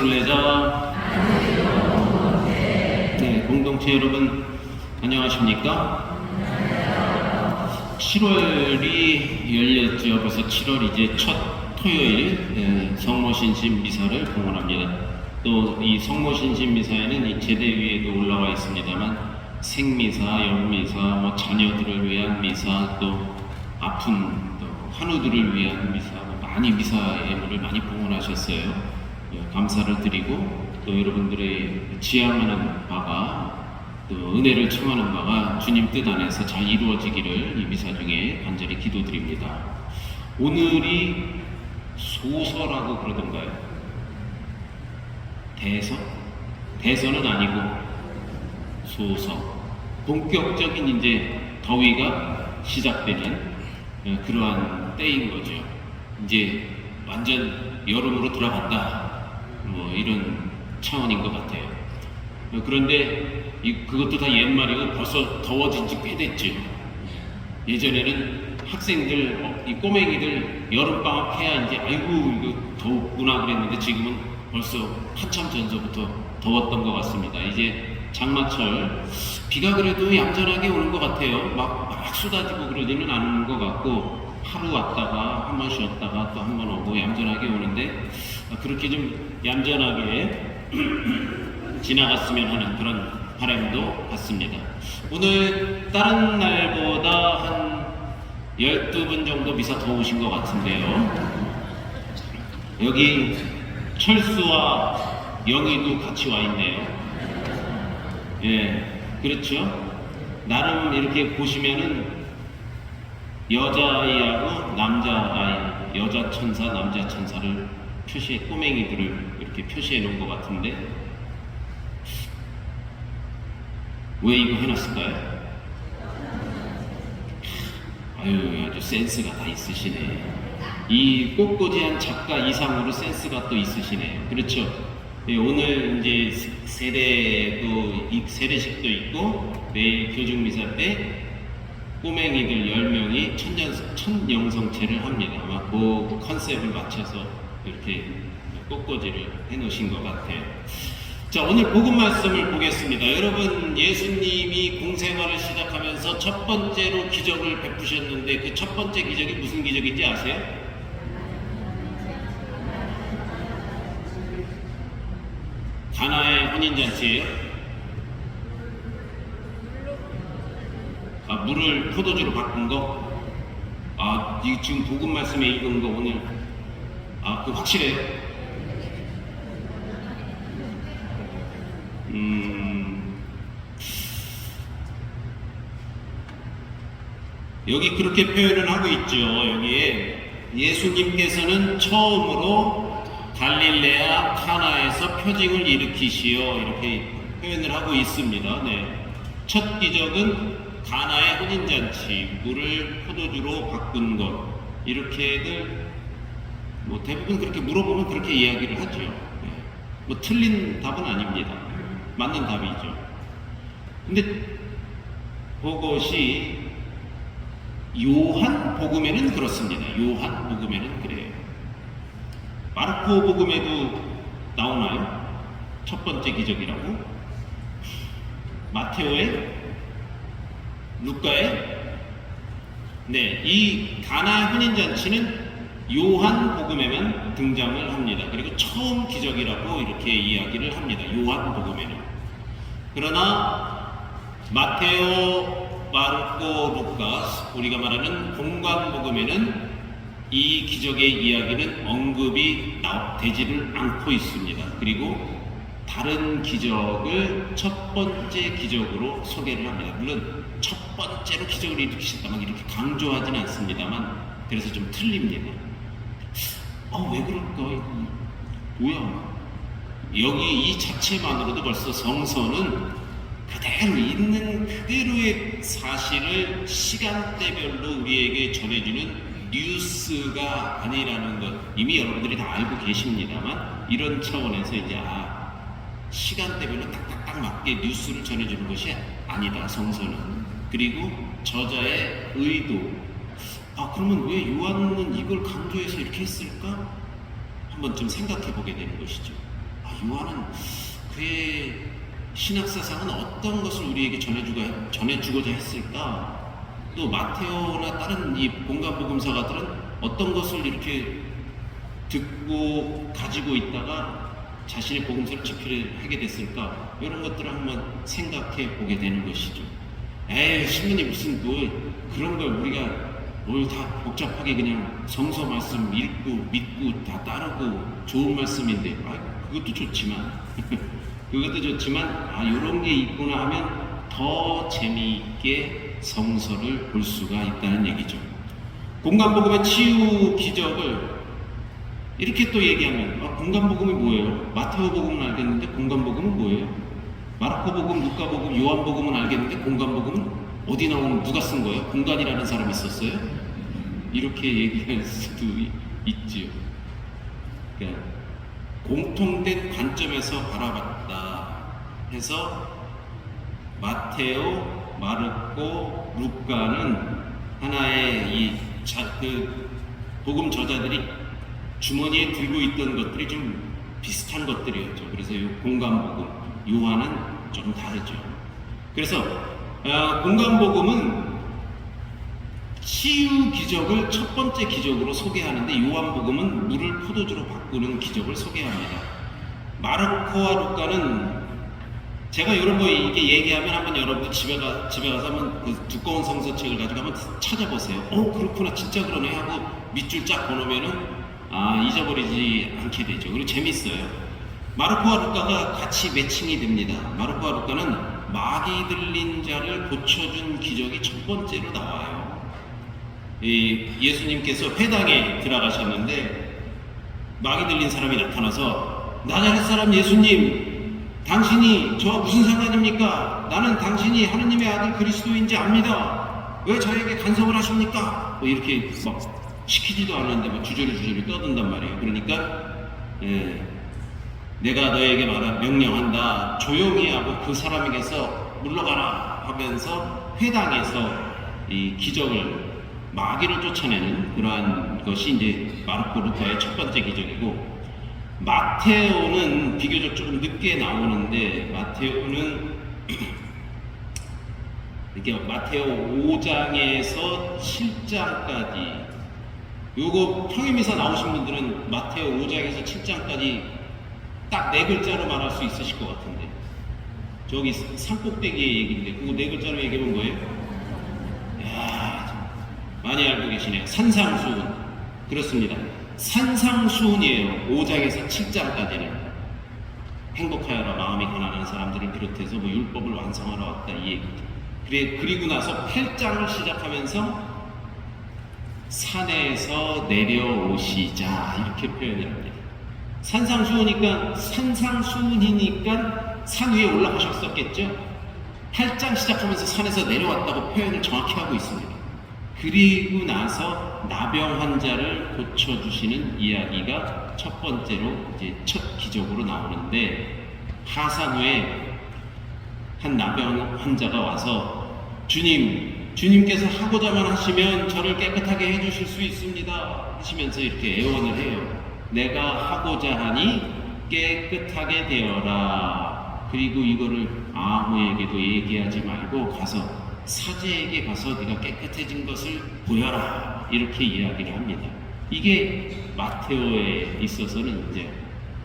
순례자, 네, 공동체 여러분 안녕하십니까? 7월이 열렸죠. 그래서 7월 이제 첫 토요일 성모신신 미사를 봉헌합니다. 또 이 성모신신 미사에는 이 제대 위에도 올라와 있습니다만 생미사, 영미사, 뭐 자녀들을 위한 미사, 또 아픈 또 환우들을 위한 미사, 많이 미사 예물을 많이 봉헌하셨어요. 감사를 드리고 또 여러분들의 지향하는 바가 또 은혜를 청하는 바가 주님 뜻 안에서 잘 이루어지기를 이 미사 중에 간절히 기도드립니다. 오늘이 소서라고 그러던가요? 대서? 대서는 아니고 소서. 본격적인 이제 더위가 시작되는 그러한 때인 거죠. 이제 완전 여름으로 들어간다. 뭐 이런 차원인 것 같아요. 그런데 그것도 다 옛말이고 벌써 더워진 지 꽤 됐죠. 예전에는 학생들, 이 꼬맹이들 여름방학 해야 이제 아이고 이거 더웠구나 그랬는데 지금은 벌써 한참 전서부터 더웠던 것 같습니다. 이제 장마철 비가 그래도 얌전하게 오는 것 같아요. 막 쏟아지고 그러지는 않은 것 같고 하루 왔다가 한 번 쉬었다가 또 한 번 오고 얌전하게 오는데 그렇게 좀 얌전하게 지나갔으면 하는 그런 바람도 같습니다. 오늘 다른 날보다 한 12분 정도 미사 더 오신 것 같은데요. 여기 철수와 영희도 같이 와 있네요. 예, 그렇죠. 나름 이렇게 보시면은 여자아이하고 남자아이, 여자 천사, 남자 천사를 표시해, 꼬맹이들을 이렇게 표시해 놓은 것 같은데 왜 이거 해놨을까요? 아유, 아주 센스가 다 있으시네. 이 꽃꽂이한 작가 이상으로 센스가 또 있으시네요. 그렇죠? 네, 오늘 이제 세례식도 있고 내일 교중미사 때 꼬맹이들 10명이 천영성체를 합니다. 아마 그 컨셉을 맞춰서 이렇게 꽃꽂이를 해놓으신 것 같아요. 자, 오늘 복음 말씀을 보겠습니다. 여러분, 예수님이 공생활을 시작하면서 첫 번째로 기적을 베푸셨는데 그 첫 번째 기적이 무슨 기적인지 아세요? 가나의 혼인잔치예요? 물을 포도주로 바꾼 거? 이 지금 복음 말씀에 읽은 거 오늘 그 확실해요? 여기 그렇게 표현을 하고 있죠. 여기에 예수님께서는 처음으로 갈릴레아 카나에서 표징을 일으키시어 이렇게 표현을 하고 있습니다. 네. 첫 기적은 가나의 혼인잔치, 물을 포도주로 바꾼 것, 이렇게들 뭐 대부분 그렇게 물어보면 그렇게 이야기를 하죠. 네. 뭐 틀린 답은 아닙니다. 맞는 답이죠. 근데 그것이 요한 복음에는 그렇습니다. 요한 복음에는 그래요. 마르코 복음에도 나오나요? 첫 번째 기적이라고? 마테오에? 루카에? 네, 이 가나 혼인잔치는 요한 복음에만 등장을 합니다. 그리고 처음 기적이라고 이렇게 이야기를 합니다. 요한 복음에는. 그러나 마테오, 마르코, 루카, 우리가 말하는 공관 복음에는 이 기적의 이야기는 언급이 되지를 않고 있습니다. 그리고 다른 기적을 첫 번째 기적으로 소개를 합니다. 물론 첫 번째로 기적을 일으키셨다면 이렇게 강조하지는 않습니다만 그래서 좀 틀립니다. 왜 그럴까? 뭐야? 여기 이 자체만으로도 벌써 성서는 그대로 있는 그대로의 사실을 시간대별로 우리에게 전해주는 뉴스가 아니라는 것 이미 여러분들이 다 알고 계십니다만 이런 차원에서 이제 시간대별로 딱딱딱 맞게 뉴스를 전해주는 것이 아니다, 성서는. 그리고 저자의 의도, 그러면 왜 요한은 이걸 강조해서 이렇게 했을까? 한번 좀 생각해 보게 되는 것이죠. 요한은 그의 신학 사상은 어떤 것을 우리에게 전해주고자 했을까? 또 마테오나 다른 이 공간복음사가들은 어떤 것을 이렇게 듣고 가지고 있다가 자신의 복음서를 집필하게 됐을까? 이런 것들을 한번 생각해 보게 되는 것이죠. 에이, 신문이 무슨 뭐 그런 걸 우리가 뭘 다 복잡하게 그냥 성서 말씀 읽고 믿고 다 따르고 좋은 말씀인데, 그것도 좋지만 이런 게 있구나 하면 더 재미있게 성서를 볼 수가 있다는 얘기죠. 공간복음의 치유 기적을 이렇게 또 얘기하면 공간복음이 뭐예요? 마테오복음은 알겠는데 공간복음은 뭐예요? 마르코복음, 루카복음, 요한복음은 알겠는데 공간복음은 어디 나오는 누가 쓴 거예요? 공간이라는 사람이 있었어요? 이렇게 얘기할 수도 있지요. 그러니까 공통된 관점에서 바라봤다 해서 마테오, 마르코, 루카는 하나의 그 복음 저자들이 주머니에 들고 있던 것들이 좀 비슷한 것들이었죠. 그래서 이 공간복음, 요한은 좀 다르죠. 그래서 공간복음은 치유 기적을 첫 번째 기적으로 소개하는데, 요한복음은 물을 포도주로 바꾸는 기적을 소개합니다. 마르코와 루카는 제가 이런 거 이게 얘기하면 한번 여러분들 집에 가서 한번 그 두꺼운 성서책을 가지고 한번 찾아보세요. 그렇구나, 진짜 그러네 하고 밑줄 쫙 보놓으면은 잊어버리지 않게 되죠. 그리고 재밌어요. 마르코와 루카가 같이 매칭이 됩니다. 마르코와 루카는 마귀 들린 자를 고쳐준 기적이 첫 번째로 나와요. 예수님께서 회당에 들어가셨는데 마귀 들린 사람이 나타나서, 나자렛 사람 예수님, 당신이 저와 무슨 상관입니까? 나는 당신이 하느님의 아들 그리스도인지 압니다. 왜 저에게 간섭을 하십니까? 이렇게 막 시키지도 않았는데 막 주저리 떠든단 말이에요. 그러니까 내가 너에게 명령한다, 조용히 하고 그 사람에게서 물러가라 하면서 회당에서 이 기적을, 마귀를 쫓아내는 그러한 것이 이제 마르코, 루카의 첫 번째 기적이고, 마테오는 비교적 조금 늦게 나오는데, 마테오는 이렇게 마테오 5장에서 7장까지, 요거 평일미사 나오신 분들은 마테오 5장에서 7장까지 딱 4글자로 말할 수 있으실 것 같은데, 저기 산꼭대기의 얘기인데 그거 4글자로 얘기하면 뭐예요? 많이 알고 계시네요. 산상수훈. 그렇습니다. 산상수훈이에요. 5장에서 7장까지는. 행복하여라, 마음이 가난한 사람들을 비롯해서 율법을 완성하러 왔다, 이 얘기죠. 그리고 나서 8장을 시작하면서 산에서 내려오시자, 이렇게 표현을 합니다. 산상수훈이니까 산 위에 올라가셨었겠죠. 8장 시작하면서 산에서 내려왔다고 표현을 정확히 하고 있습니다. 그리고 나서 나병 환자를 고쳐주시는 이야기가 첫 번째로 이제 첫 기적으로 나오는데, 하산후에 한 나병 환자가 와서 주님께서 하고자만 하시면 저를 깨끗하게 해주실 수 있습니다 하시면서 이렇게 애원을 해요. 내가 하고자 하니 깨끗하게 되어라. 그리고 이거를 아무에게도 얘기하지 말고 가서 사제에게 가서 네가 깨끗해진 것을 보여라, 이렇게 이야기를 합니다. 이게 마테오에 있어서는 이제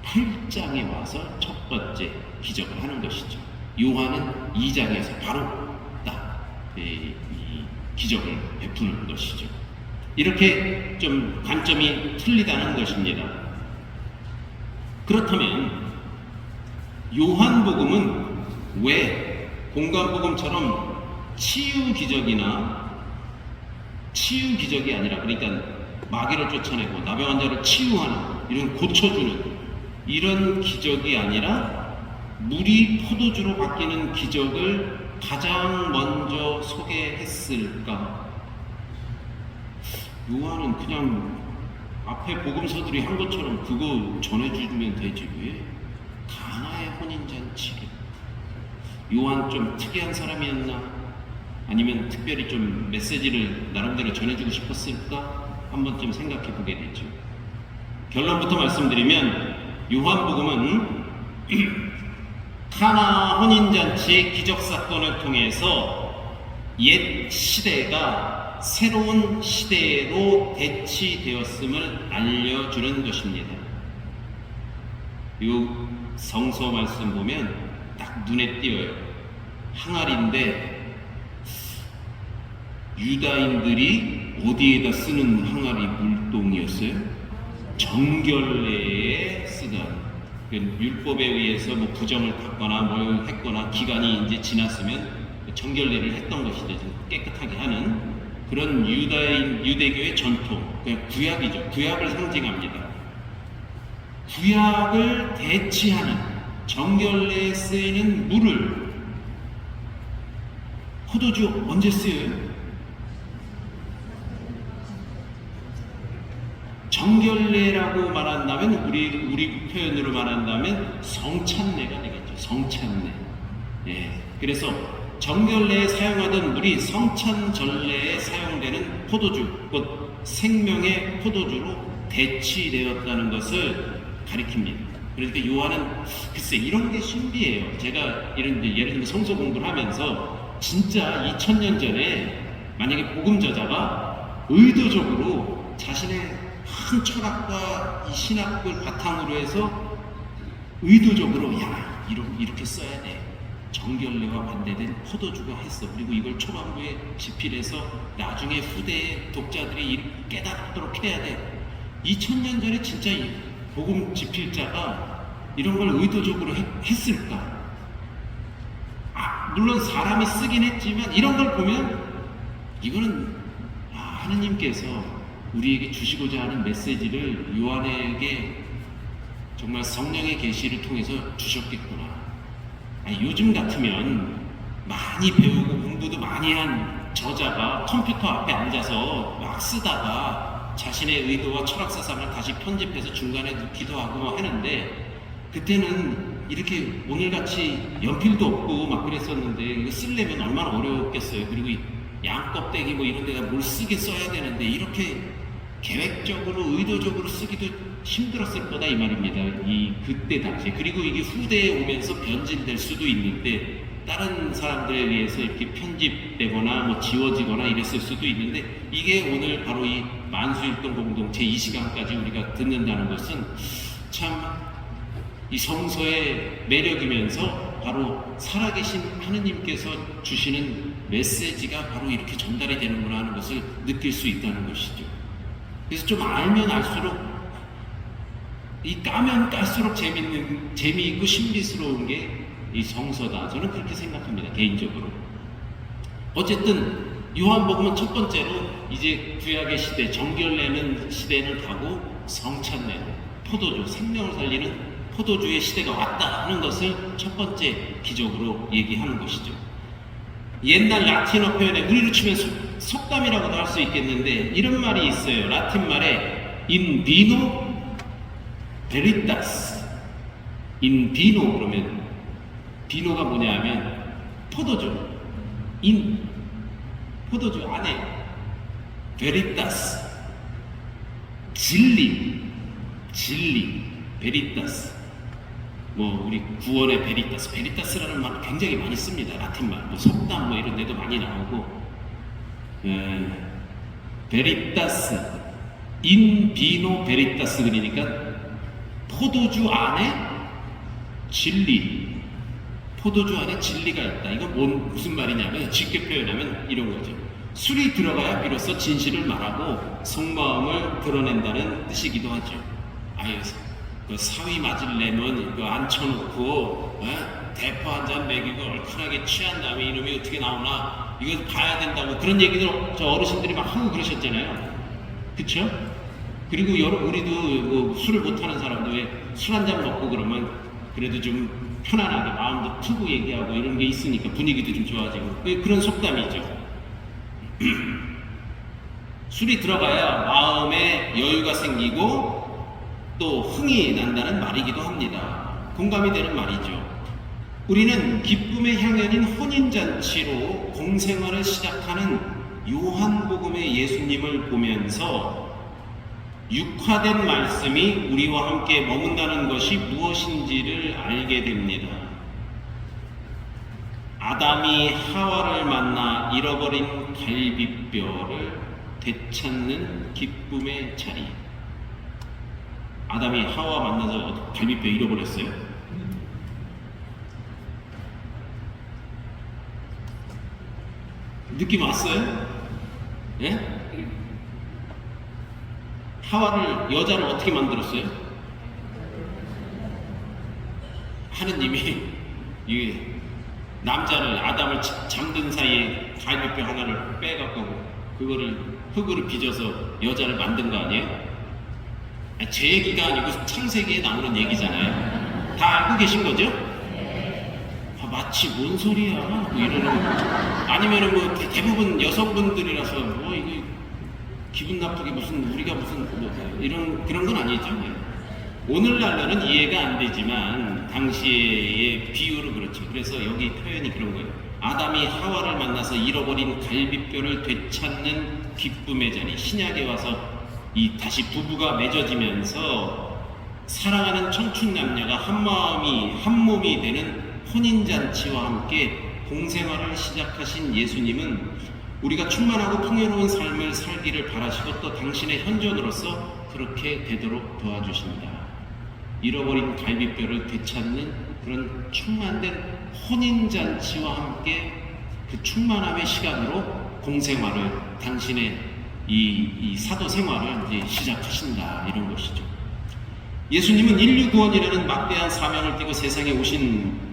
8장에 와서 첫 번째 기적을 하는 것이죠. 요한은 2장에서 바로 딱 이 기적을 베푸는 것이죠. 이렇게 좀 관점이 틀리다는 것입니다. 그렇다면 요한복음은 왜 공간복음처럼 치유 기적이 아니라, 그러니까 마귀를 쫓아내고 나병 환자를 치유하는, 이런 고쳐주는 이런 기적이 아니라 물이 포도주로 바뀌는 기적을 가장 먼저 소개했을까? 요한은 그냥 앞에 복음서들이 한 것처럼 그거 전해주면 되지, 왜 가나의 혼인잔치를? 요한 좀 특이한 사람이었나? 아니면 특별히 좀 메시지를 나름대로 전해주고 싶었을까? 한번 좀 생각해 보게 되죠. 결론부터 말씀드리면 요한복음은 카나 혼인잔치의 기적사건을 통해서 옛 시대가 새로운 시대로 대치되었음을 알려주는 것입니다. 이 성서 말씀 보면 딱 눈에 띄어요. 항아리인데 유다인들이 어디에다 쓰는 항아리 물동이었어요? 정결례에 쓰던, 율법에 의해서 뭐 부정을 받거나 뭘 했거나 기간이 이제 지났으면 정결례를 했던 것이죠. 깨끗하게 하는 그런 유대교의 전통, 그냥 구약이죠. 구약을 상징합니다. 구약을 대치하는 정결례에 쓰이는 물을, 포도주 언제 쓰여요? 정결례라고 말한다면 우리 표현으로 말한다면 성찬례가 되겠죠. 성찬례. 예. 그래서 정결례에 사용하던 물이 성찬전례에 사용되는 포도주, 곧 생명의 포도주로 대치되었다는 것을 가리킵니다. 그러니까 요한은 글쎄 이런 게 신비해요. 제가 예를 들면 성서 공부를 하면서 진짜 2000년 전에 만약에 복음 저자가 의도적으로 자신의 큰 철학과 이 신학을 바탕으로 해서 의도적으로 이렇게 써야 돼. 정결례와 반대된 포도주가 했어. 그리고 이걸 초반부에 집필해서 나중에 후대의 독자들이 깨닫도록 해야 돼. 2000년 전에 진짜 이 복음 집필자가 이런 걸 의도적으로 했을까? 물론 사람이 쓰긴 했지만 이런 걸 보면 이거는 하느님께서 우리에게 주시고자 하는 메시지를 요한에게 정말 성령의 계시를 통해서 주셨겠구나. 요즘 같으면 많이 배우고 공부도 많이 한 저자가 컴퓨터 앞에 앉아서 막 쓰다가 자신의 의도와 철학 사상을 다시 편집해서 중간에 넣기도 하고 뭐 하는데, 그때는 이렇게 오늘같이 연필도 없고 막 그랬었는데 이거 쓰려면 얼마나 어려웠겠어요. 그리고 양껍데기 뭐 이런 데다 뭘 쓰게 써야 되는데 이렇게 계획적으로 의도적으로 쓰기도 힘들었을 거다 이 말입니다. 그때 당시에. 그리고 이게 후대에 오면서 변질될 수도 있는데 다른 사람들에 의해서 이렇게 편집되거나 뭐 지워지거나 이랬을 수도 있는데, 이게 오늘 바로 이 만수일동 공동체 이 시간까지 우리가 듣는다는 것은 참 이 성서의 매력이면서 바로 살아계신 하느님께서 주시는 메시지가 바로 이렇게 전달이 되는구나 하는 것을 느낄 수 있다는 것이죠. 그래서 좀 알면 알수록, 까면 깔수록 재미있고 신비스러운 게 이 성서다. 저는 그렇게 생각합니다, 개인적으로. 어쨌든 요한복음은 첫 번째로 이제 구약의 시대, 정결례는 시대를 가고 성찬례, 포도주, 생명을 살리는 포도주의 시대가 왔다 하는 것을 첫 번째 기적으로 얘기하는 것이죠. 옛날 라틴어 표현에 우리로 치면 속담이라고도 할 수 있겠는데 이런 말이 있어요. 라틴 말에 in vino veritas, in vino 그러면 비노가 뭐냐 하면 포도주, 포도주 안에 veritas, 진리, veritas. 뭐 우리 구원의 베리타스라는 말 굉장히 많이 씁니다. 라틴 말, 뭐 속담 뭐 이런 데도 많이 나오고, 베리타스, 인 비노 베리타스 그러니까 포도주 안에 진리, 포도주 안에 진리가 있다. 이건 무슨 말이냐면 쉽게 표현하면 이런 거죠. 술이 들어가야 비로소 진실을 말하고 속마음을 드러낸다는 뜻이기도 하죠. 그 사위 맞으려면 이거 앉혀놓고 대포 한 잔 먹이고 얼큰하게 취한 다음에 이놈이 어떻게 나오나 이거 봐야 된다고 그런 얘기들 저 어르신들이 막 하고 그러셨잖아요. 그쵸? 그리고 우리도 뭐 술을 못하는 사람도 왜 술 한 잔 먹고 그러면 그래도 좀 편안하게 마음도 트고 얘기하고 이런 게 있으니까 분위기도 좀 좋아지고 그런 속담이죠. 술이 들어가야 마음에 여유가 생기고 또 흥이 난다는 말이기도 합니다. 공감이 되는 말이죠. 우리는 기쁨의 향연인 혼인잔치로 공생활을 시작하는 요한복음의 예수님을 보면서 육화된 말씀이 우리와 함께 머문다는 것이 무엇인지를 알게 됩니다. 아담이 하와를 만나 잃어버린 갈비뼈를 되찾는 기쁨의 자리. 아담이 하와 만나서 갈비뼈 잃어버렸어요? 느낌 왔어요? 예? 하와를, 여자를 어떻게 만들었어요? 하느님이 이 남자를, 아담을 잠든 사이에 갈비뼈 하나를 빼갖고 그거를 흙으로 빚어서 여자를 만든 거 아니에요? 제 얘기가 아니고 창세기에 나오는 얘기잖아요. 다 알고 계신 거죠? 마치 뭔 소리야? 뭐 이러는, 아니면은 뭐 대부분 여성분들이라서 뭐 이게 기분 나쁘게 무슨 우리가 무슨 뭐 이런 그런 건 아니죠. 오늘날로는 이해가 안 되지만 당시의 비유로 그렇죠. 그래서 여기 표현이 그런 거예요. 아담이 하와를 만나서 잃어버린 갈비뼈를 되찾는 기쁨의 자리. 신약에 와서 이 다시 부부가 맺어지면서 사랑하는 청춘 남녀가 한 마음이 한 몸이 되는 혼인잔치와 함께 공생활을 시작하신 예수님은 우리가 충만하고 풍요로운 삶을 살기를 바라시고 또 당신의 현존으로서 그렇게 되도록 도와주십니다. 잃어버린 갈비뼈를 되찾는 그런 충만된 혼인잔치와 함께 그 충만함의 시간으로 공생활을, 당신의 이 사도 생활을 이제 시작하신다, 이런 것이죠. 예수님은 인류 구원이라는 막대한 사명을 띠고 세상에 오신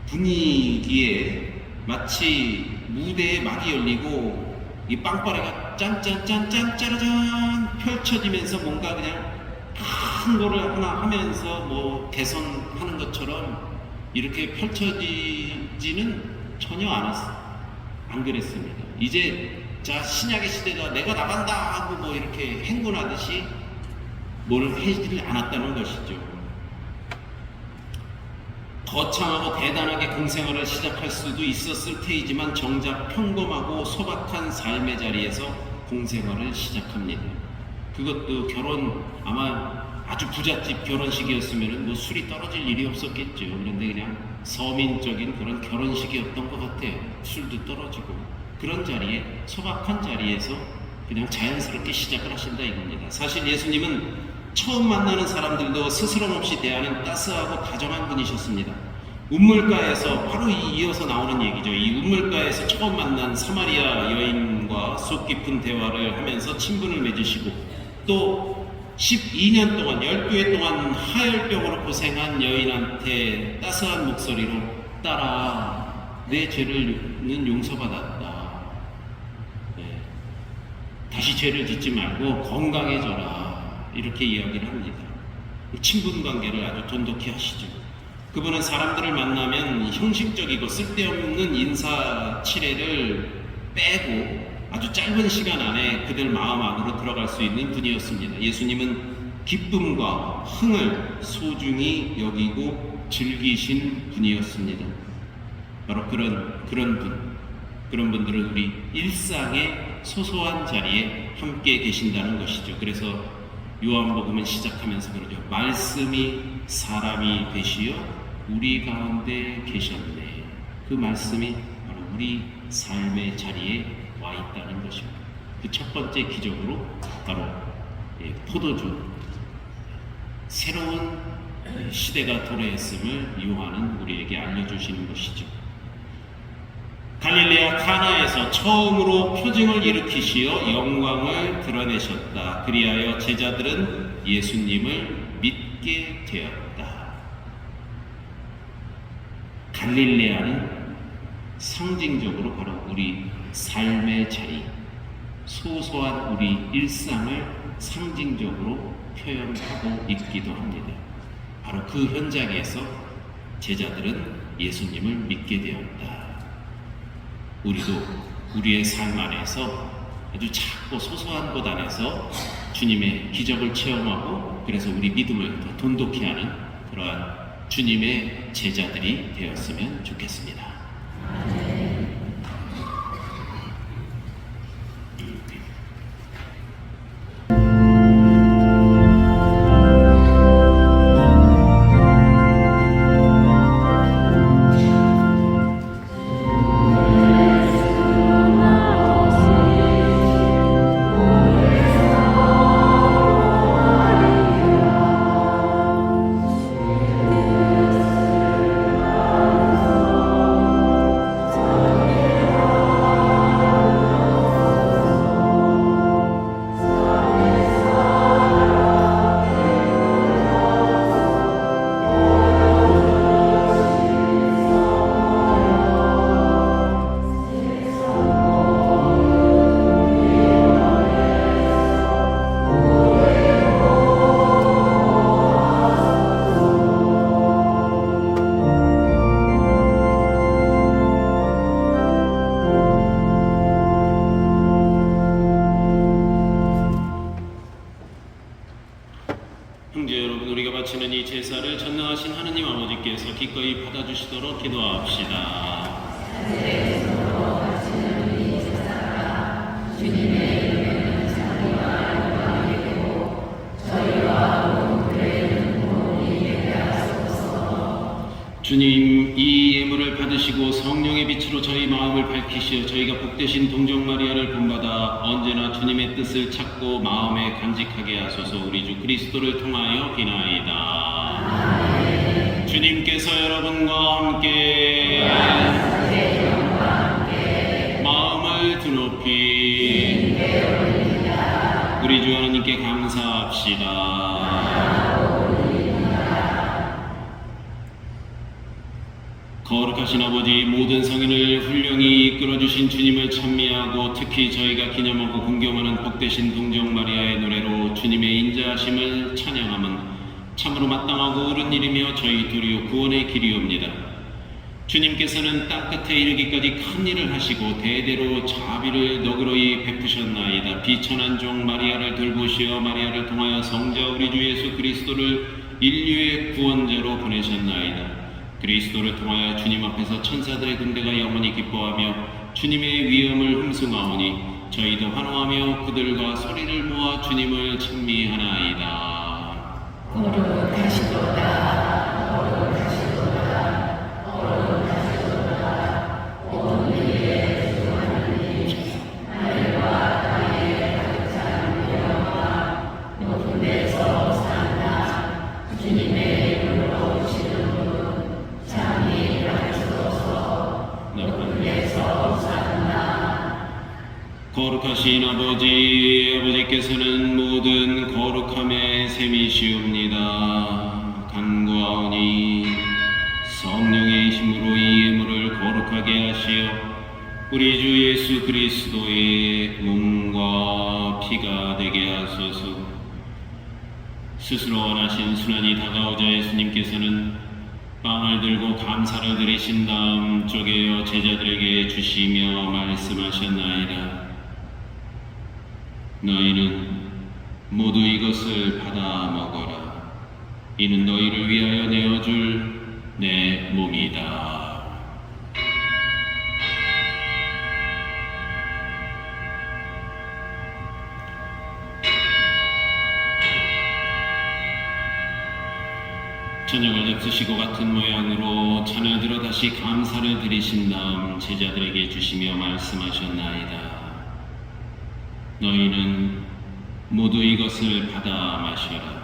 분위기에 마치 무대에 막이 열리고 이 빵빠레가 짠짠짠짠 짜라잔 펼쳐지면서 뭔가 그냥 큰 거를 하나 하면서 뭐 대선하는 것처럼 이렇게 펼쳐지지는 전혀 안 그랬습니다. 이제 자, 신약의 시대다, 내가 나간다 하고 뭐 이렇게 행군하듯이 뭘 하지 않았다는 것이죠. 거창하고 대단하게 공생활을 시작할 수도 있었을 테이지만 정작 평범하고 소박한 삶의 자리에서 공생활을 시작합니다. 그것도 결혼, 아마 아주 부잣집 결혼식이었으면 뭐 술이 떨어질 일이 없었겠죠. 그런데 그냥 서민적인 그런 결혼식이었던 것 같아요. 술도 떨어지고 그런 자리에, 소박한 자리에서 그냥 자연스럽게 시작을 하신다 이겁니다. 사실 예수님은 처음 만나는 사람들도 스스럼 없이 대하는 따스하고 다정한 분이셨습니다. 우물가에서, 바로 이어서 나오는 얘기죠. 이 우물가에서 처음 만난 사마리아 여인과 속 깊은 대화를 하면서 친분을 맺으시고, 또 12년 동안, 12해 동안 하열병으로 고생한 여인한테 따스한 목소리로 딸아, 내 죄는 용서받았다. 네. 다시 죄를 짓지 말고 건강해져라. 이렇게 이야기를 합니다. 친분 관계를 아주 돈독히 하시죠. 그분은 사람들을 만나면 형식적이고 쓸데없는 인사치레를 빼고 아주 짧은 시간 안에 그들 마음 안으로 들어갈 수 있는 분이었습니다. 예수님은 기쁨과 흥을 소중히 여기고 즐기신 분이었습니다. 바로 그런 분들은 우리 일상의 소소한 자리에 함께 계신다는 것이죠. 그래서 요한복음은 시작하면서 그러죠. 말씀이 사람이 되시어 우리 가운데 계셨네. 그 말씀이 바로 우리 삶의 자리에 와 있다는 것입니다. 그 첫 번째 기적으로 바로 포도주, 새로운 시대가 도래했음을 요한은 우리에게 알려주시는 것이죠. 갈릴레아 카나에서 처음으로 표징을 일으키시어 영광을 드러내셨다. 그리하여 제자들은 예수님을 믿게 되었다. 갈릴레아는 상징적으로 바로 우리 삶의 자리, 소소한 우리 일상을 상징적으로 표현하고 있기도 합니다. 바로 그 현장에서 제자들은 예수님을 믿게 되었다. 우리도 우리의 삶 안에서 아주 작고 소소한 곳 안에서 주님의 기적을 체험하고, 그래서 우리 믿음을 더 돈독히 하는 그러한 주님의 제자들이 되었으면 좋겠습니다. 주님께서 기꺼이 받아주시도록 기도합시다. 주님, 이 예물을 받으시고 성령의 빛으로 저희 마음을 밝히시어 저희가 복되신 동정 마리아를 본받아 언제나 주님의 뜻을 찾고 마음에 간직하게 하소서. 우리 주 그리스도를 통하여 비나이다. 주님께서 여러분과 함께 마음을 드높이 우리 주 하나님께 감사합시다. 거룩하신 아버지, 모든 성인을 훌륭히 이끌어주신 주님을 찬미하고 특히 저희가 기념하고 공경하는 복되신 동정 마리아의 노래로 주님의 인자하심을 찬양함은 참으로 마땅하고 옳은 일이며 저희 도리어 구원의 길이옵니다. 주님께서는 땅끝에 이르기까지 큰 일을 하시고 대대로 자비를 너그러이 베푸셨나이다. 비천한 종 마리아를 돌보시어 마리아를 통하여 성자 우리 주 예수 그리스도를 인류의 구원자로 보내셨나이다. 그리스도를 통하여 주님 앞에서 천사들의 군대가 영원히 기뻐하며 주님의 위엄을 흠숭하오니 저희도 환호하며 그들과 소리를 모아 주님을 찬미하나이다. 거룩하시도다. 거룩하신 아버지께서는 모든 거룩함의 셈이시옵니다. 간구하오니 성령의 힘으로 이 예물을 거룩하게 하시어 우리 주 예수 그리스도의 몸과 피가 되게 하소서. 스스로 원하신 순환이 다가오자 예수님께서는 빵을 들고 감사를 드리신 다음 쪼개어 제자들에게 주시며 말씀하셨나이다. 너희는 모두 이것을 받아 먹어라. 이는 너희를 위하여 내어줄 내 몸이다. 저녁을 잡수시고 같은 모양으로 잔을 들어 다시 감사를 드리신 다음 제자들에게 주시며 말씀하셨나이다. 너희는 모두 이것을 받아 마셔라.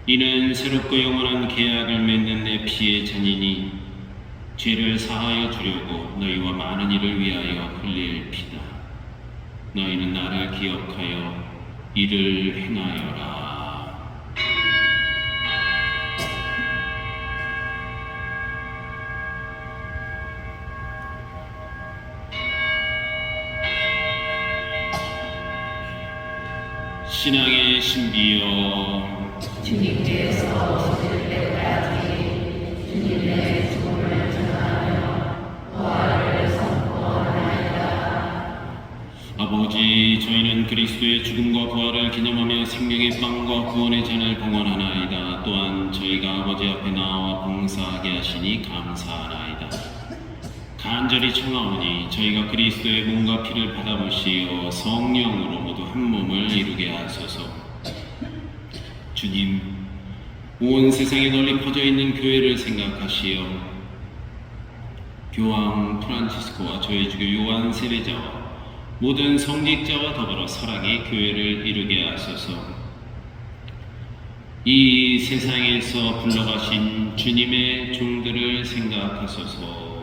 이는 새롭고 영원한 계약을 맺는 내 피의 잔이니 죄를 사하여 주려고 너희와 많은 이를 위하여 흘릴 피다. 너희는 나를 기억하여 이를 행하여라. 신앙의 신비여, 주님께서 오실 때까지 주님의 죽음을 전하며 부활을 선포하나이다. 아버지, 저희는 그리스도의 죽음과 부활을 기념하며 생명의 빵과 구원의 잔을 봉헌하나이다. 또한 저희가 아버지 앞에 나와 봉사하게 하시니 감사하나이다. 간절히 청하오니 저희가 그리스도의 몸과 피를 받아보시어 성령으로 모두 한 몸을 이루게 하소서. 주님, 온 세상에 널리 퍼져 있는 교회를 생각하시어 교황 프란치스코와 저희 주교 요한 세례자와 모든 성직자와 더불어 사랑의 교회를 이루게 하소서. 이 세상에서 불러가신 주님의 종들을 생각하소서.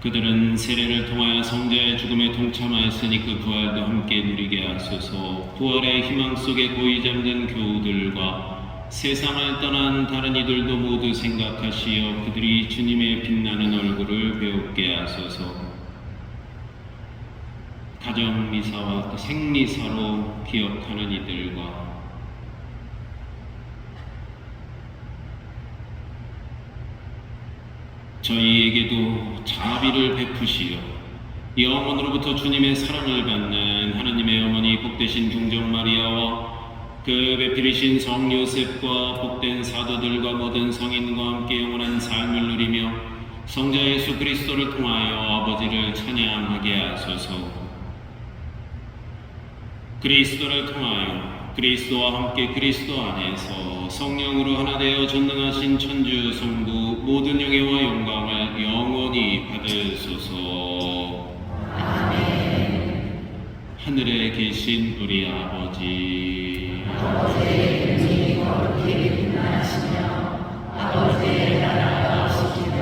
그들은 세례를 통하여 성자의 죽음에 동참하였으니 그 부활도 함께 누리게 하소서. 부활의 희망 속에 고이 잠든 교우들과 세상을 떠난 다른 이들도 모두 생각하시어 그들이 주님의 빛나는 얼굴을 배우게 하소서. 가정미사와 또 생미사로 기억하는 이들과 저희에게도 자비를 베푸시어 영원으로부터 주님의 사랑을 받는 하느님의 어머니 복되신 동정 마리아와 그 배필이신 성 요셉과 복된 사도들과 모든 성인과 함께 영원한 삶을 누리며 성자 예수 그리스도를 통하여 아버지를 찬양하게 하소서. 그리스도를 통하여 그리스도와 함께 그리스도 안에서 성령으로 하나 되어 전능하신 천주 성부 모든 영예와 영광을 영원히 받으소서. 아멘. 하늘에 계신 우리 아버지, 아버지의 이름이 거룩히 빛나시며 아버지의 나라가 오시며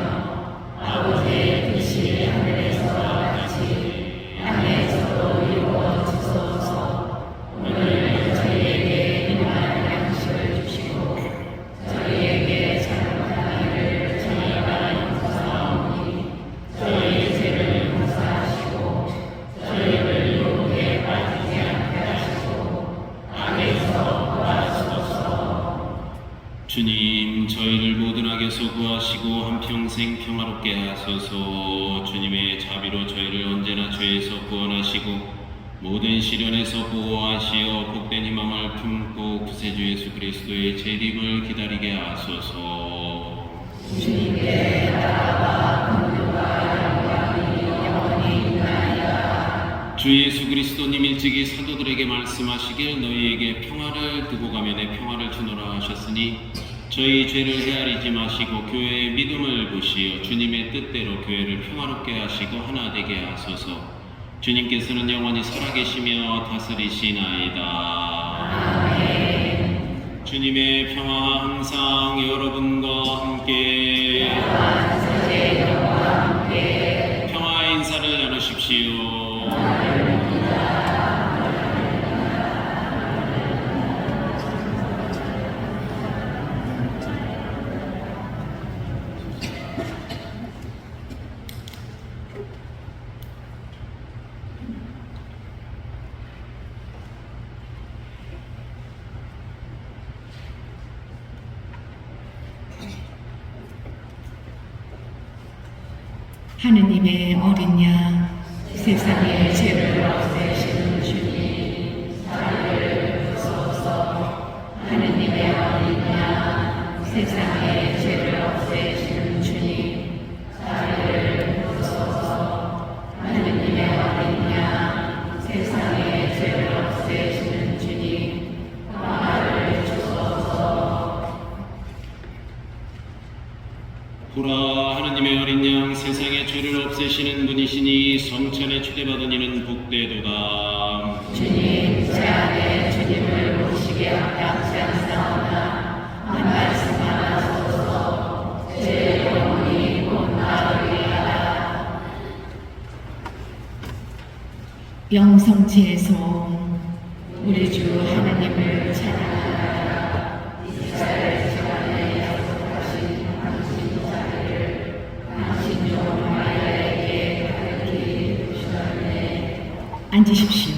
아버지의 뜻이 하늘에서와 같이 땅에서도 이루어지소서. 오늘 저희에게 일용할 양식을 주시고 저희에게 잘못한 일을 저희가 용서하오니 저희 죄를 용서하시고 저희를 유혹에 빠지지 않게 하시고 악에서 구하소서. 주님, 저희를 모든 악에서 구하시고 한평생 평화롭게 하소서. 주님의 자비로 저희를 언제나 죄에서 구원하시고 모든 시련에서 보호하시어 복된 희망을 품고 구세주 예수 그리스도의 재림을 기다리게 하소서. 주님께 나라와 긍휼과 영광이 영원히 있나이다. 주 예수 그리스도님 일찍이 사도들에게 말씀하시길 너희에게 평화를 두고 가며 내 평화를 주노라 하셨으니 저희 죄를 헤아리지 마시고 교회의 믿음을 보시어 주님의 뜻대로 교회를 평화롭게 하시고 하나 되게 하소서. 주님께서는 영원히 살아계시며 다스리시나이다. 아멘. 주님의 평화 항상 여러분과 함께 평화의 인사를 나누십시오. 하느님의 어린 양, 세상의 죄를 없애시는 주님, 저희를 부소서. 하느님의 어린 양, 세상의 죄를 없애시는 주님, 저희를 부소서. 하느님의 어린 양, 세상의 죄를 없애시는 주님, 평화를 주소서. 보라, 하느님의 어린 양 세상의 죄를 없애시는 분이시니 성천에 초대받은 이는 복되도다. 주님, 제 안에 주님을 모시게 합당치 않사오나 한 말씀 하소서. 제 영혼이 곧 나를 위하라. 영성지에서 우리 주 하나님을 찬양하라. 이스라엘 시간에 약속하신 당신 자리를 당신 종 마리아에게 가르치 주셨네. 앉으십시오.